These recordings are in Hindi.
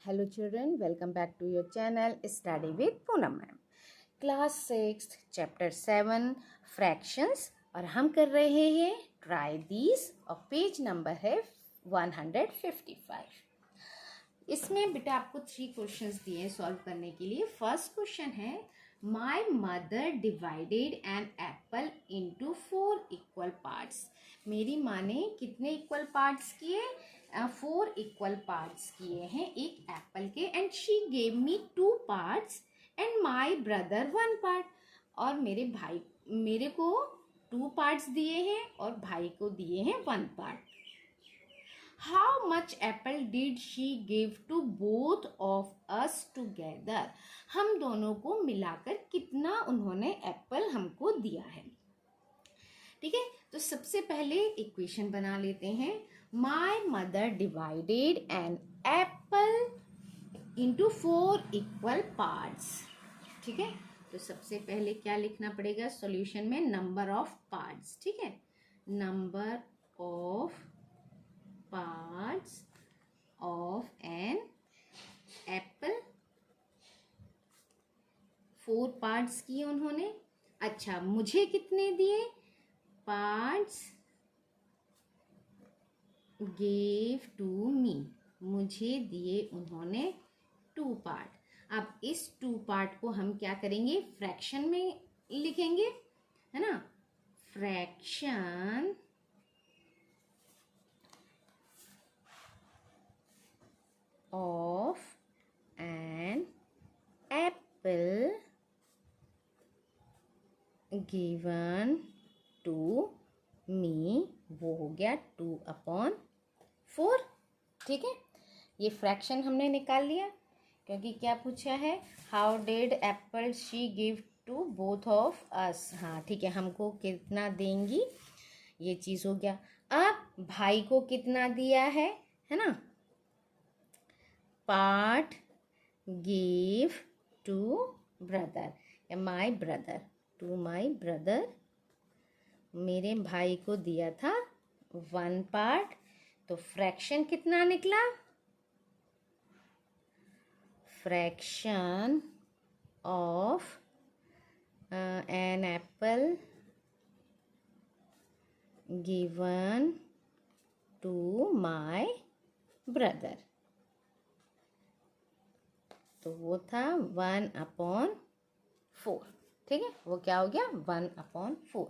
Hello children, welcome back to your channel Study with Poonam Ma'am. Class 6 Chapter 7 Fractions और हम कर रहे हैं Try These और पेज नंबर है 155. इसमें बेटा आपको 3 क्वेश्चंस दिए हैं सॉल्व करने के लिए. फर्स्ट क्वेश्चन है my mother divided an apple into 4 equal parts. मेरी माँ ने कितने इक्वल पार्ट्स किए? 4 इक्वल पार्ट्स किए हैं एक एप्पल के. And she gave me 2 parts and my brother 1 part. और मेरे को 2 पार्ट्स दिए हैं और भाई को दिए हैं 1 part. How much apple did she give to both of us together? हम दोनों को मिलाकर कितना उन्होंने एप्पल हमको दिया है. ठीक है, तो सबसे पहले इक्वेशन बना लेते हैं. My mother divided an apple into 4 equal parts. ठीक है, तो सबसे पहले क्या लिखना पड़ेगा सॉल्यूशन में? Number of parts. ठीक है, number of parts of an apple. 4 parts किए उन्होंने. अच्छा, मुझे कितने दिए? Parts gave to me. मुझे दिए उन्होंने 2 पार्ट. अब इस 2 पार्ट को हम क्या करेंगे? फ्रैक्शन में लिखेंगे, है ना. Fraction of an apple given to me, वो हो गया 2/4. ठीक है, ये फ्रैक्शन हमने निकाल लिया क्योंकि क्या पूछा है? How did apple she give to both of us. हाँ ठीक है, हमको कितना देंगी ये चीज़ हो गया. अब भाई को कितना दिया है ना? पार्ट गिव टू ब्रदर या my brother, to my brother. मेरे भाई को दिया था 1 पार्ट. तो फ्रैक्शन कितना निकला? Fraction of an apple given to my brother. तो वो था 1/4. ठीक है, वो क्या हो गया? 1/4.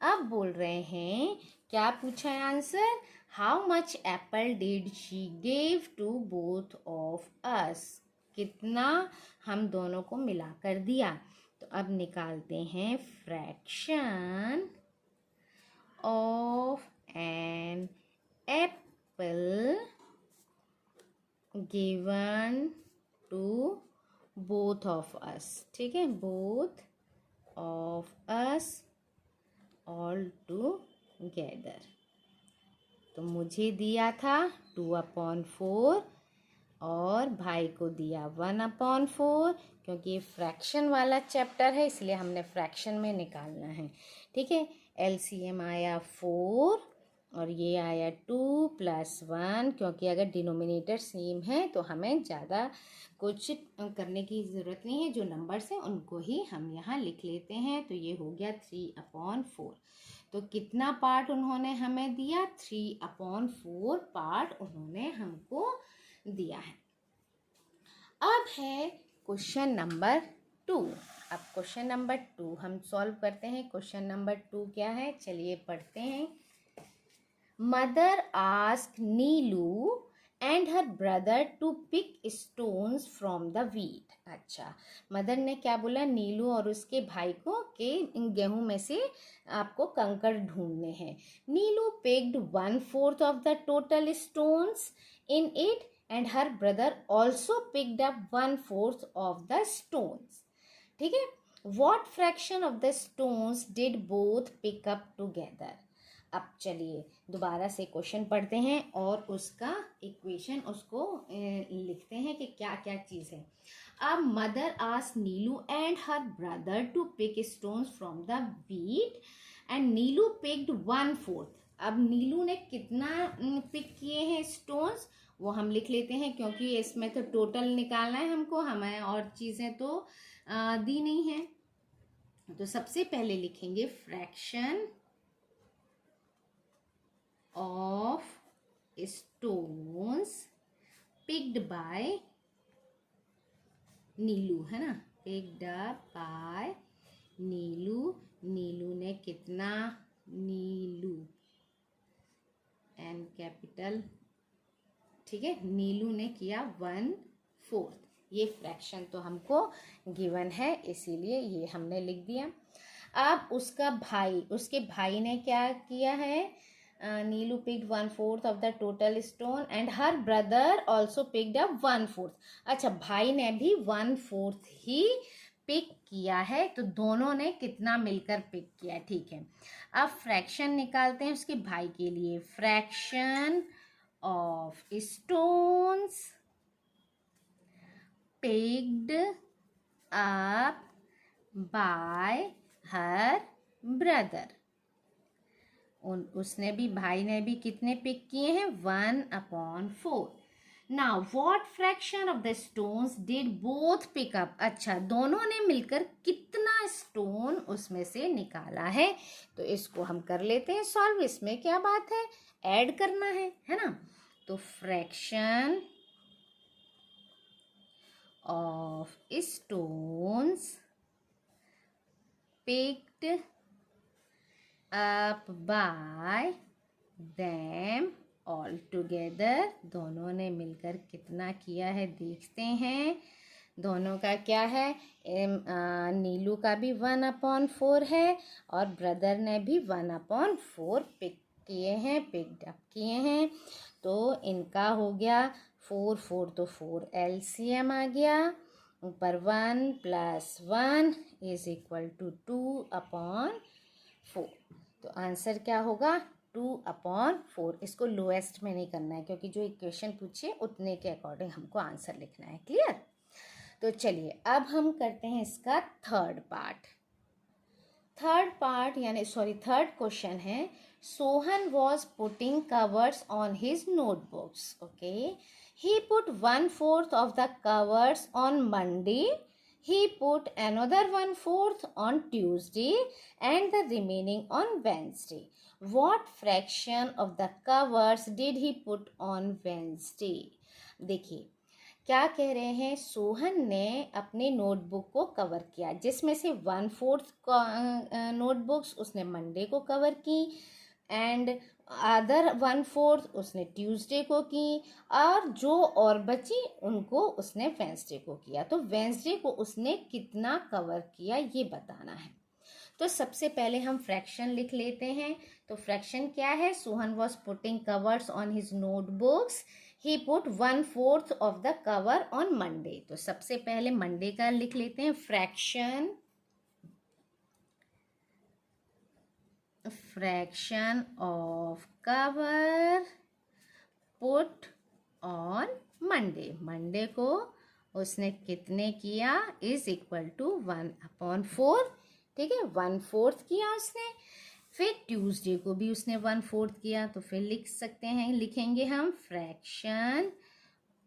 अब बोल रहे हैं क्या पूछा है answer? How much apple did she give to both of us. कितना हम दोनों को मिलाकर दिया. तो अब निकालते हैं fraction of an apple given to both of us. ठीक है, both of us all together. तो मुझे दिया था 2/4 और भाई को दिया 1/4. क्योंकि ये फ्रैक्शन वाला चैप्टर है इसलिए हमने फ्रैक्शन में निकालना है. ठीक है, LCM आया 4 और ये आया 2 + 1. क्योंकि अगर डिनोमिनेटर सेम है तो हमें ज़्यादा कुछ करने की ज़रूरत नहीं है. जो नंबर्स हैं उनको ही हम यहाँ लिख लेते हैं. तो ये हो गया 3/4. तो कितना पार्ट उन्होंने हमें दिया? 3/4 पार्ट उन्होंने हमको दिया है. अब है क्वेश्चन नंबर 2. अब क्वेश्चन नंबर 2 हम सॉल्व करते हैं. क्वेश्चन नंबर 2 क्या है? चलिए पढ़ते हैं. Mother ask Neelu and her brother to pick stones from the wheat. अच्छा, मदर ने क्या बोला? नीलू और उसके भाई को कि गेहूं में से आपको कंकड़ ढूंढने हैं. Neelu picked 1/4 of the total stones in it and her brother also picked up 1/4 of the stones. ठीक है, what fraction of the stones did both pick up together. अब चलिए दोबारा से क्वेश्चन पढ़ते हैं और उसका इक्वेशन उसको लिखते हैं कि क्या क्या चीज़ है. अब mother asked Neelu and her brother to pick stones from the wheat and Neelu picked 1/4. अब नीलू ने कितना पिक किए हैं स्टोन्स? वो हम लिख लेते हैं, क्योंकि इसमें तो टोटल निकालना है हमको, हमें और चीज़ें तो दी नहीं है। तो सबसे पहले लिखेंगे fraction of stones picked by Neelu, है ना, picked up by Neelu. Neelu ने कितना, नीलू एन कैपिटल, ठीक है, नीलू ने किया 1/4। ये फ्रैक्शन तो हमको गिवन है, इसीलिए ये हमने लिख दिया। अब उसका भाई, उसके भाई ने क्या किया है, Neelu picked 1/4 of the total stone and her brother also picked up 1/4। अच्छा, भाई ने भी 1/4 ही पिक किया है, तो दोनों ने कितना मिलकर पिक किया, ठीक है। अब फ्रैक्शन निकालते हैं उसके भाई के लिए। Fraction of stones picked up by her brother। उसने भी, भाई ने भी कितने पिक किए हैं, 1/4। Now what fraction of the stones did both pick up. अच्छा, दोनों ने मिलकर कितना स्टोन उसमें से निकाला है, तो इसको हम कर लेते हैं सॉल्व। इसमें क्या बात है, ऐड करना है ना। तो fraction of stones picked up by them all together। दोनों ने मिलकर कितना किया है देखते हैं। दोनों का क्या है, नीलू का भी 1/4 है और ब्रदर ने भी 1/4 पिक किए हैं, पिक्ड अप किए हैं। तो इनका हो गया 4 4 तो 4 LCM आ गया, ऊपर 1 + 1 = 2/4। तो आंसर क्या होगा, 2/4। इसको लोएस्ट में नहीं करना है, क्योंकि जो इक्वेशन पूछिए उतने के अकॉर्डिंग हमको आंसर लिखना है। क्लियर। तो चलिए अब हम करते हैं इसका थर्ड पार्ट यानी थर्ड क्वेश्चन है। Sohan was putting covers on his notebooks. Okay, he put 1/4 of the covers on Monday, he put another 1/4 on Tuesday and the remaining on Wednesday. What fraction of the covers did he put on Wednesday? देखिए क्या कह रहे हैं, सोहन ने अपने नोटबुक को कवर किया, जिसमें से 1/4 नोटबुक्स उसने मंडे को कवर की एंड अदर 1/4 उसने ट्यूसडे को की, और जो और बची उनको उसने वेंसडे को किया। तो वेंसडे को उसने कितना कवर किया ये बताना है। तो सबसे पहले हम फ्रैक्शन लिख लेते हैं। तो फ्रैक्शन क्या है, Sohan was putting covers on his notebooks, he put 1/4 of the cover on Monday. तो सबसे पहले मंडे का लिख लेते हैं, fraction of cover put on Monday. Monday को उसने कितने किया, = 1/4। ठीक है, 1/4 किया उसने। फिर ट्यूसडे को भी उसने 1/4 किया। तो फिर लिख सकते हैं, लिखेंगे हम fraction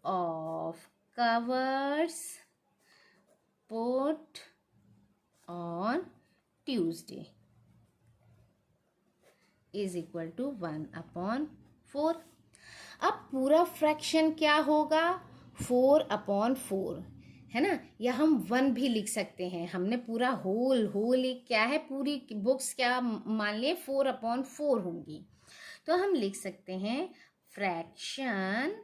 of covers put on Tuesday = 1/4। अब पूरा फ्रैक्शन क्या होगा, 4/4 है ना, या हम 1 भी लिख सकते हैं। हमने पूरा होल एक क्या है, पूरी बुक्स क्या मान लिए 4/4 होंगी। तो हम लिख सकते हैं फ्रैक्शन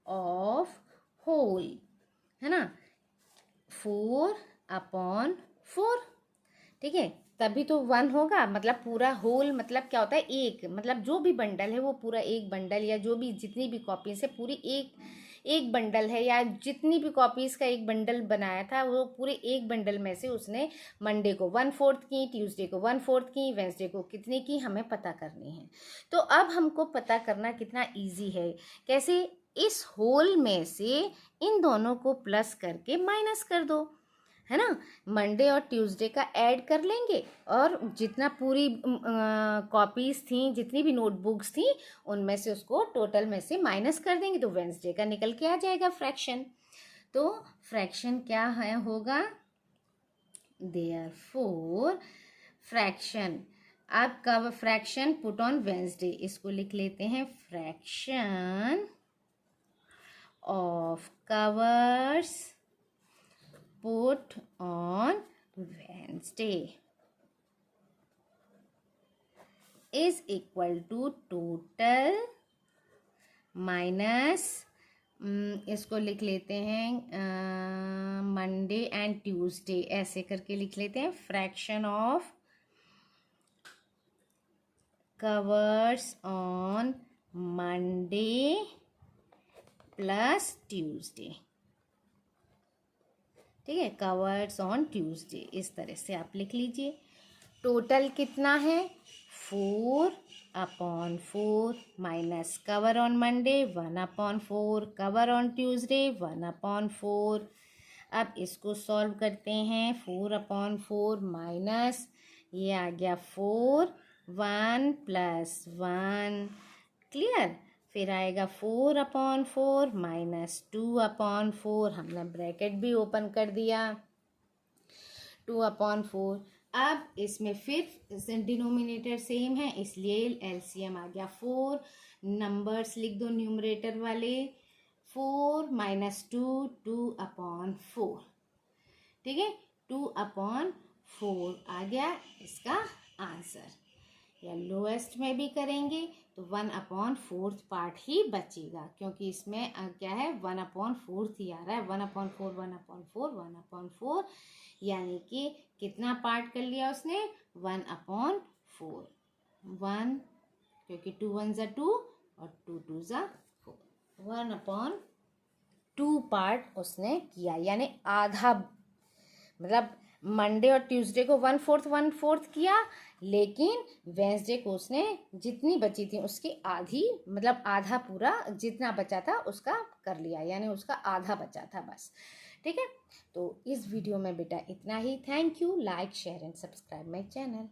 ऑफ होल, है ना, 4/4। ठीक है, तभी तो 1 होगा। मतलब पूरा होल मतलब क्या होता है, एक, मतलब जो भी बंडल है वो पूरा एक बंडल, या जो भी जितनी भी कॉपीज है पूरी एक बंडल है, या जितनी भी कॉपीज का एक बंडल बनाया था वो पूरे एक बंडल में से उसने मंडे को 1/4 की, ट्यूसडे को 1/4 की, वेंसडे को कितनी की, हमें पता करनी है। तो अब हमको पता करना कितना ईजी है, कैसे, इस होल में से इन दोनों को प्लस करके माइनस कर दो, है ना। मंडे और ट्यूसडे का ऐड कर लेंगे और जितना पूरी कॉपीज़ थी, जितनी भी नोटबुक्स थी, उनमें से उसको टोटल में से माइनस कर देंगे तो वेंसडे का निकल के आ जाएगा फ्रैक्शन। तो फ्रैक्शन क्या है होगा, देयरफॉर फ्रैक्शन, अब कब फ्रैक्शन पुट ऑन वेंसडे, इसको लिख लेते हैं fraction of covers put on Wednesday is equal to total minus, इसको लिख लेते हैं मंडे एंड ट्यूसडे, ऐसे करके लिख लेते हैं fraction of covers on Monday plus Tuesday. ठीक है, कवर्स ऑन ट्यूसडे, इस तरह से आप लिख लीजिए। टोटल कितना है 4/4 minus cover on Monday 1/4, cover on Tuesday 1/4। अब इसको सॉल्व करते हैं, 4/4 माइनस ये आ गया 4, 1 + 1, क्लियर। फिर आएगा 4/4 माइनस 2/4, हमने ब्रैकेट भी ओपन कर दिया, 2/4। अब इसमें फिर डिनोमिनेटर सेम है इसलिए एलसीएम आ गया 4, नंबर्स लिख दो न्यूमरेटर वाले, 4 - 2 2/4, ठीक है, 2/4 आ गया इसका आंसर। या लोएस्ट में भी करेंगे तो 1/4 पार्ट ही बचेगा, क्योंकि इसमें क्या है 1/4 ही आ रहा है, 1/4 1/4 1/4, यानी कि कितना पार्ट कर लिया उसने 1/4, 1, क्योंकि 2 1 = 2 और 2 2 = 4, 1/2 पार्ट उसने किया, यानी आधा, मतलब मंडे और ट्यूसडे को 1/4 किया, लेकिन वेंसडे को उसने जितनी बची थी उसकी आधी, मतलब आधा पूरा जितना बचा था उसका कर लिया, यानी उसका आधा बचा था बस। ठीक है, तो इस वीडियो में बेटा इतना ही। Thank you, like share and subscribe my channel.